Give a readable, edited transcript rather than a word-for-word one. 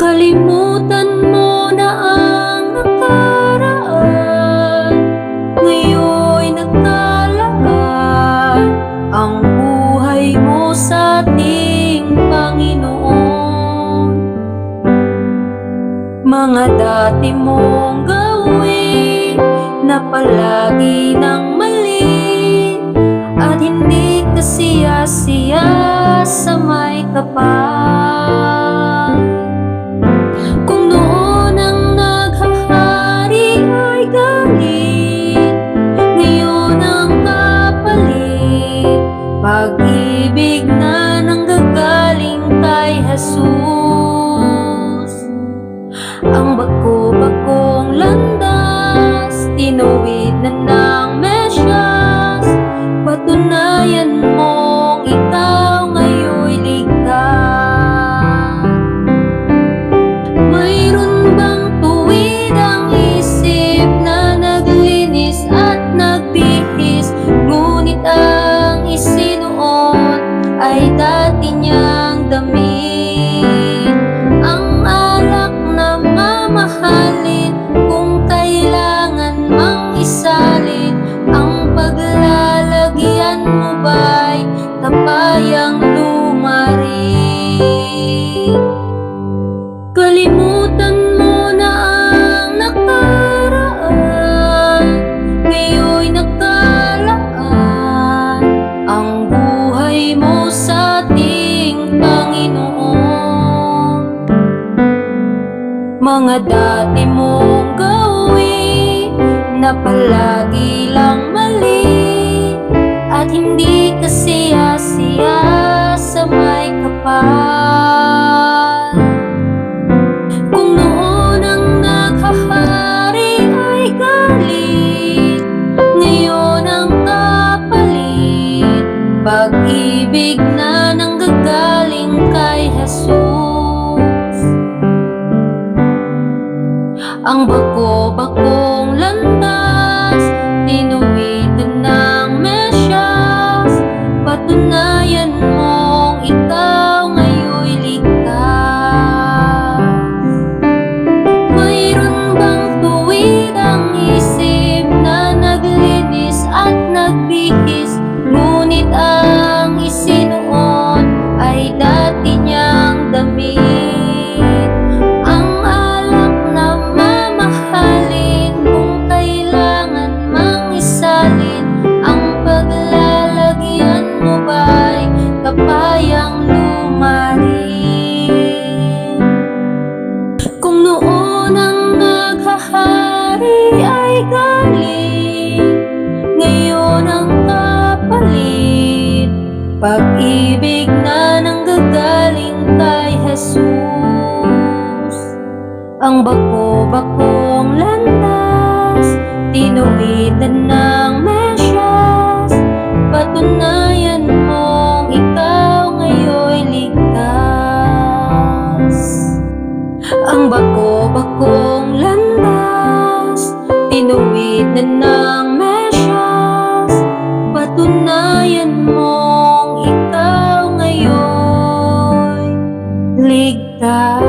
Kalimutan mo na ang nakaraan, ngayon'y nagkalaan ang buhay mo sa ating Panginoon. Mga dati mong gawin na palagi nang mali, at hindi ka siya-siya sa may kapal. Kung noon ang naghahari ay galit, ngayon ang kapalit, pag-ibig na nanggagaling kay Jesus. Ang bako-bakong landas, tinuwid na ng Mesyas, patunayan mong ikaw ngayon'y ligtas. Mayroon bang tuwid ang isip na naglinis at nagbihis, ngunit ang isinuot ay dati niyang damit? Ang alak na mamahalin, kung kailangan mang isalin, ang paglalagyan mo ba'y tapayang lumarin? Kalimutan mo na ang nakaraan, ngayon'y nagkalaan ang buhay mo sa ating Panginoon. Mga dati mong gawin na palagi lang mali, at hindi ka siya-siya sa may kapal. Kung noon ang naghahari ay galit, ngayon ang kapalit, pag-ibig na nanggagaling kay Jesus. Ang bako-bakong landas, tinuwid ng Mesyas, patunayan mong ikaw ngayon'y ligtas. Mayroon bang tuwid ang isip na naglinis at nagbihis, ngunit ang isinuot ay dati niyang damit? Ang alak na mamahalin, kung kailangan mang isalin, ang paglalagyan mo ba'y kapayang lumarin? Kung noon ang naghahari ay galit, ngayon ang kapalit, pag-ibig na nanggagaling kay Jesus. Ang bako-bakong landas, tinuwid na ng Mesyas, patunayan mong ikaw ngayon'y ligtas. Ang bako-bakong landas, tinuwid na ng Mesyas, patunayan mong ikaw ngayon'y ligtas.